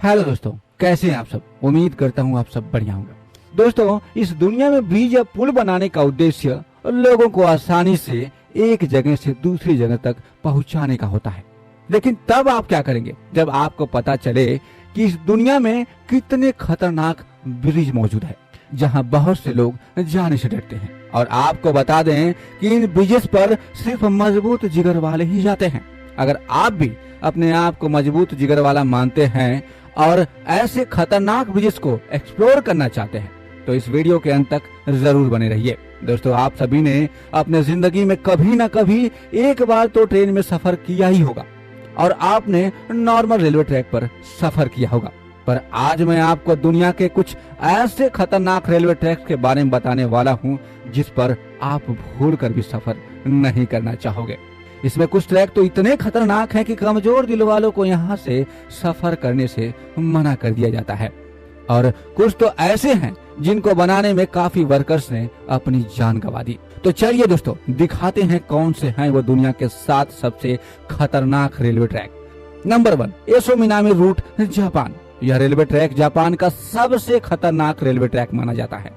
Hello दोस्तों, कैसे हैं आप सब। उम्मीद करता हूँ आप सब बढ़िया होंगे। दोस्तों, इस दुनिया में ब्रिज या पुल बनाने का उद्देश्य लोगों को आसानी से एक जगह से दूसरी जगह तक पहुंचाने का होता है। लेकिन तब आप क्या करेंगे जब आपको पता चले कि इस दुनिया में कितने खतरनाक ब्रिज मौजूद है जहां बहुत से लोग जाने से डरते हैं। और आपको बता दें कि इन ब्रिजेस पर सिर्फ मजबूत जिगर वाले ही जाते हैं। अगर आप भी अपने आप को मजबूत जिगर वाला मानते हैं और ऐसे खतरनाक ब्रिजेस को एक्सप्लोर करना चाहते हैं तो इस वीडियो के अंत तक जरूर बने रहिए। दोस्तों, आप सभी ने अपने जिंदगी में कभी न कभी एक बार तो ट्रेन में सफर किया ही होगा और आपने नॉर्मल रेलवे ट्रैक पर सफर किया होगा। पर आज मैं आपको दुनिया के कुछ ऐसे खतरनाक रेलवे ट्रैक के बारे में बताने वाला हूं जिस पर आप भूल कर भी सफर नहीं करना चाहोगे। इसमें कुछ ट्रैक तो इतने खतरनाक हैं कि कमजोर दिल वालों को यहाँ से सफर करने से मना कर दिया जाता है और कुछ तो ऐसे हैं जिनको बनाने में काफी वर्कर्स ने अपनी जान गंवा दी। तो चलिए दोस्तों, दिखाते हैं कौन से हैं वो दुनिया के 7 सबसे खतरनाक railway track. Number 1, Aso Minami route, Japan. यह रेलवे ट्रैक जापान का सबसे खतरनाक रेलवे ट्रैक माना जाता है।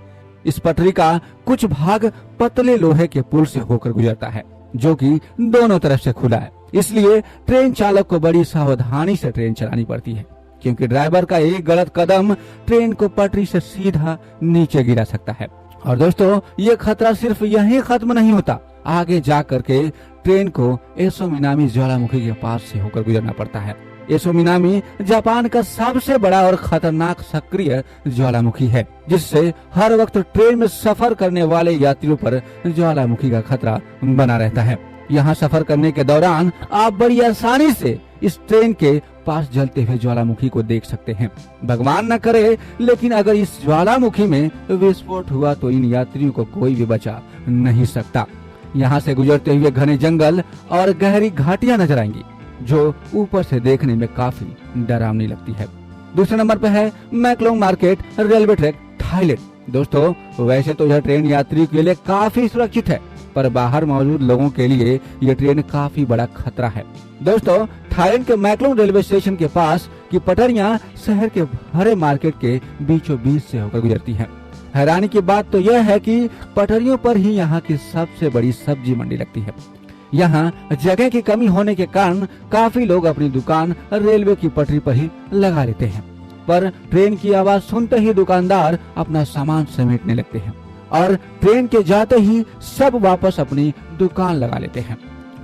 इस पटरी का कुछ भाग पतले लोहे के पुल से होकर गुजरता है जो कि दोनों तरफ से खुला है। इसलिए ट्रेन चालक को बड़ी सावधानी से ट्रेन चलानी पड़ती है क्योंकि ड्राइवर का एक गलत कदम ट्रेन को पटरी से सीधा नीचे गिरा सकता है। और दोस्तों, ये खतरा सिर्फ यहीं खत्म नहीं होता। आगे जा करके ट्रेन को एसो मिनामी ज्वालामुखी के पास से होकर गुजरना पड़ता है। एसो मिनामी जापान का सबसे बड़ा और खतरनाक सक्रिय ज्वालामुखी है जिससे हर वक्त ट्रेन में सफर करने वाले यात्रियों पर ज्वालामुखी का खतरा बना रहता है। यहाँ सफर करने के दौरान आप बड़ी आसानी से इस ट्रेन के पास जलते हुए ज्वालामुखी को देख सकते हैं। भगवान न करे, लेकिन अगर इस ज्वालामुखी में विस्फोट हुआ तो इन यात्रियों को कोई भी बचा नहीं सकता। यहाँ से गुजरते हुए घने जंगल और गहरी घाटियां नजर आएंगी जो ऊपर से देखने में काफी डरावनी लगती है। दूसरे नंबर पर है मैकलोंग मार्केट रेलवे ट्रैक, थाईलैंड। दोस्तों, वैसे तो यह ट्रेन यात्री के लिए काफी सुरक्षित है पर बाहर मौजूद लोगों के लिए यह ट्रेन काफी बड़ा खतरा है। दोस्तों, थाईलैंड के मैकलोंग रेलवे स्टेशन के पास की पटरियां शहर के भरे मार्केट के बीचों बीच से होकर गुजरती हैं। हैरानी की बात तो यह है कि पटरियों पर ही यहाँ की सबसे बड़ी सब्जी मंडी लगती है। यहाँ जगह की कमी होने के कारण काफी लोग अपनी दुकान रेलवे की पटरी पर ही लगा लेते हैं। पर ट्रेन की आवाज सुनते ही दुकानदार अपना सामान समेटने लगते हैं और ट्रेन के जाते ही सब वापस अपनी दुकान लगा लेते हैं।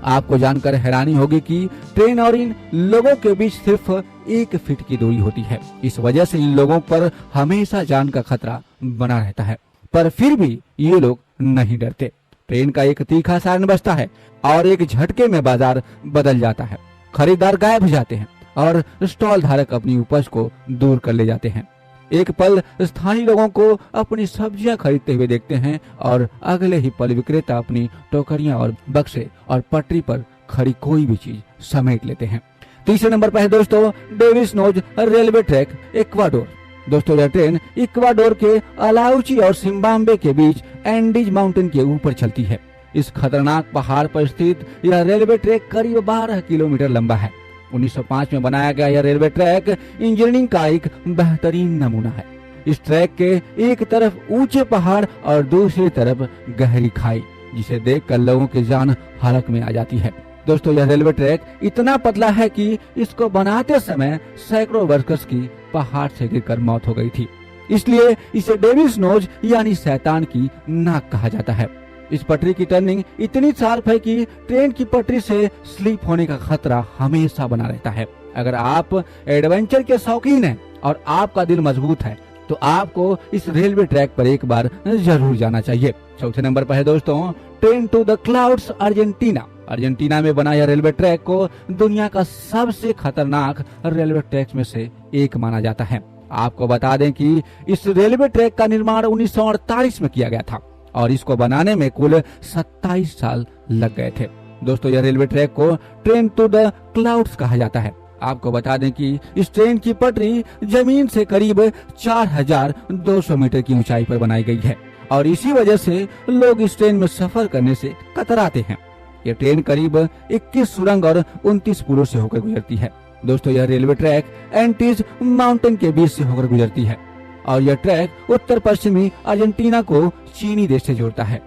आपको जानकर हैरानी होगी कि ट्रेन और इन लोगों के बीच सिर्फ 1 फीट की दूरी होती है। इस वजह से इन लोगों पर हमेशा जान का खतरा बना रहता है, पर फिर भी ये लोग नहीं डरते। ट्रेन का एक तीखा सायरन बजता है और एक झटके में बाजार बदल जाता है। खरीदार गायब हो जाते हैं और स्टॉल धारक अपनी उपज को दूर कर ले जाते हैं। एक पल स्थानीय लोगों को अपनी सब्जियां खरीदते हुए देखते हैं और अगले ही पल विक्रेता अपनी टोकरियां और बक्से और पटरी पर खड़ी कोई भी चीज समेट लेते हैं। तीसरे नंबर पर है दोस्तों Devil's Nose railway track, Ecuador. दोस्तों, यह ट्रेन इक्वाडोर के अलाउची और जिम्बाब्वे के बीच एंडीज माउंटेन के ऊपर चलती है। इस खतरनाक पहाड़ पर स्थित यह रेलवे ट्रैक करीब 12 किलोमीटर लंबा है। 1905 में बनाया गया यह रेलवे ट्रैक इंजीनियरिंग का एक बेहतरीन नमूना है। इस ट्रैक के एक तरफ ऊंचे पहाड़ और दूसरी तरफ गहरी खाई जिसे देखकर लोगों की जान हलक में आ जाती है। दोस्तों, यह रेलवे ट्रैक इतना पतला है कि इसको बनाते समय सैकड़ों वर्कर्स की पहाड़ से गिरकर मौत हो गई थी। इसलिए इसे डेविस नोज यानी शैतान की नाक कहा जाता है। इस पटरी की टर्निंग इतनी शार्प है कि ट्रेन की पटरी से स्लिप होने का खतरा हमेशा बना रहता है। अगर आप एडवेंचर के शौकीन हैं और आपका दिल मजबूत है तो आपको इस रेलवे ट्रैक पर एक बार जरूर जाना चाहिए। चौथे नंबर पर है दोस्तों train to the clouds, Argentina. Argentina में बना यह रेलवे ट्रैक को दुनिया का सबसे खतरनाक रेलवे ट्रैक में से एक माना जाता है। आपको बता दें कि इस रेलवे ट्रैक का निर्माण 1948 में किया गया था और इसको बनाने में कुल 27 साल लग गए थे। दोस्तों, यह रेलवे ट्रैक को ट्रेन टू द क्लाउड्स कहा जाता है। आपको बता दें कि इस ट्रेन की पटरी जमीन से करीब 4200 मीटर की ऊंचाई पर बनाई गई है और इसी वजह से लोग इस ट्रेन में सफर करने से कतराते हैं। ये ट्रेन करीब 21 सुरंग और 29 पुलों से होकर गुजरती है। दोस्तों यह रेलवे ट्रैक एंटीज माउंटेन के बीच से होकर गुजरती है और यह ट्रैक उत्तर पश्चिमी अर्जेंटीना को चीनी देश से जोड़ता है।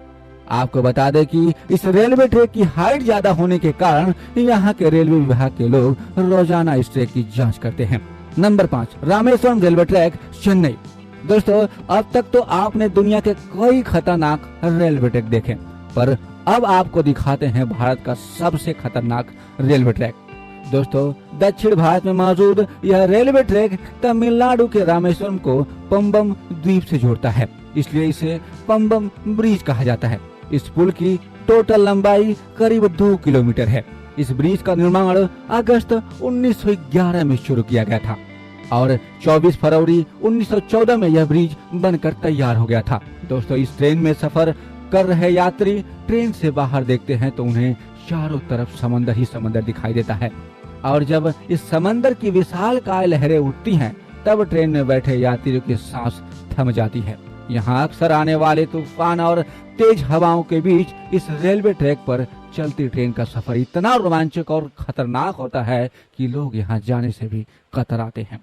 आपको बता दें कि इस रेलवे ट्रैक की हाइट ज्यादा होने के कारण यहाँ के रेलवे विभाग के लोग रोजाना इस ट्रैक की जांच करते हैं। Number 5, Rameswaram railway track, Chennai. दोस्तों अब तक तो आपने दुनिया के कई खतरनाक रेलवे ट्रैक देखे, पर अब आपको दिखाते हैं भारत का सबसे खतरनाक रेलवे ट्रैक। दोस्तों दक्षिण भारत में मौजूद यह रेलवे ट्रैक तमिलनाडु के रामेश्वरम को पंबम द्वीप से जोड़ता है, इसलिए इसे पंबम ब्रिज कहा जाता है। इस पुल की टोटल लंबाई करीब 2 किलोमीटर है। इस ब्रिज का निर्माण अगस्त 1911 में शुरू किया गया था और 24 फरवरी 1914 में यह ब्रिज बनकर तैयार हो गया था। दोस्तों इस ट्रेन में सफर कर रहे यात्री ट्रेन से बाहर देखते हैं तो उन्हें चारों तरफ समंदर ही समंदर दिखाई देता है और जब इस समंदर की विशालकाय लहरें उठती हैं तब ट्रेन में बैठे यात्रियों की सांस थम जाती है। यहाँ अक्सर आने वाले तूफान और तेज हवाओं के बीच इस रेलवे ट्रैक पर चलती ट्रेन का सफर इतना रोमांचक और खतरनाक होता है कि लोग यहाँ जाने से भी कतराते हैं।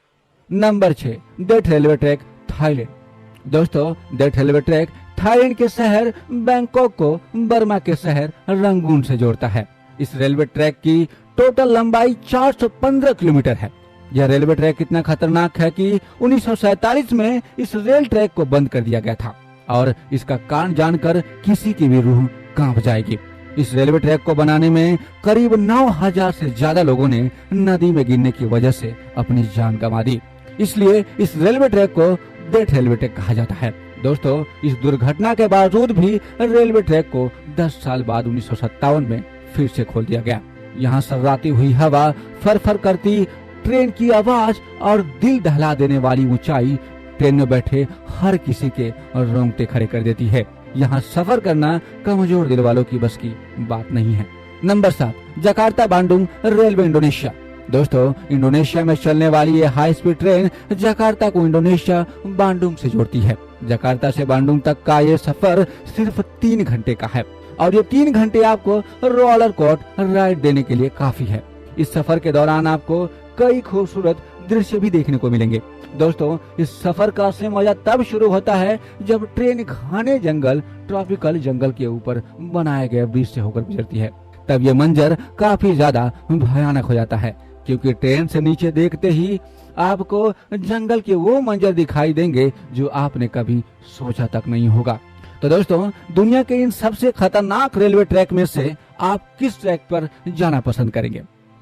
नंबर 6, देठ रेलवे ट्रैक, थाईलैंड। दोस्तों देठ रेलवे ट्रैक थाईलैंड के शहर बैंकॉक को बर्मा के शहर रंगून से जोड़ता है। इस रेलवे ट्रैक की टोटल लंबाई 415 किलोमीटर है। यह रेलवे ट्रैक इतना खतरनाक है कि 1947 में इस रेल ट्रैक को बंद कर दिया गया था और इसका कारण जानकर किसी की भी रूह कांप जाएगी। इस रेलवे ट्रैक को बनाने में करीब 9000 से ज्यादा लोगों ने नदी में गिरने की वजह से अपनी जान गंवा दी, इसलिए इस रेलवे ट्रैक को देठ रेलवे ट्रैक कहा जाता है। दोस्तों इस दुर्घटना के बावजूद भी रेलवे ट्रैक को 10 साल बाद 1957 में फिर से खोल दिया गया। यहाँ सर्राती हुई हवा, फर करती ट्रेन की आवाज और दिल दहला देने वाली ऊंचाई ट्रेन में बैठे हर किसी के रोंगटे खड़े कर देती है। यहाँ सफर करना कमजोर दिल वालों की बस की बात नहीं है। Number 7, Jakarta Bandung railway, Indonesia. दोस्तों इंडोनेशिया में चलने वाली ये हाई स्पीड ट्रेन जकार्ता को इंडोनेशिया बांडुंग से जोड़ती है। जकार्ता से बांडुंग तक का ये सफर सिर्फ 3 घंटे का है और ये 3 घंटे आपको रोलर कोस्टर राइड देने के लिए काफी है। इस सफर के दौरान आपको कई खूबसूरत दृश्य भी देखने को मिलेंगे। दोस्तों इस सफर का असली मजा तब शुरू होता है जब ट्रेन घने जंगल, ट्रॉपिकल जंगल के ऊपर बनाए गए ब्रिज से होकर गुजरती है। तब ये मंजर काफी ज्यादा भयानक हो जाता है क्योंकि ट्रेन से नीचे देखते ही आपको जंगल के वो मंजर दिखाई देंगे जो आपने कभी सोचा तक नहीं होगा। तो दोस्तों दुनिया के इन सबसे खतरनाक रेलवे ट्रैक में से आप किस ट्रैक पर जाना पसंद करेंगे?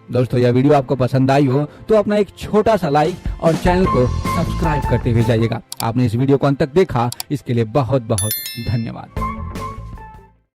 दोस्तों यह वीडियो आपको पसंद आई हो तो अपना एक छोटा सा लाइक और चैनल को सब्सक्राइब करते हुए जाइएगा। आपने इस वीडियो को अंत तक देखा इसके लिए बहुत बहुत धन्यवाद।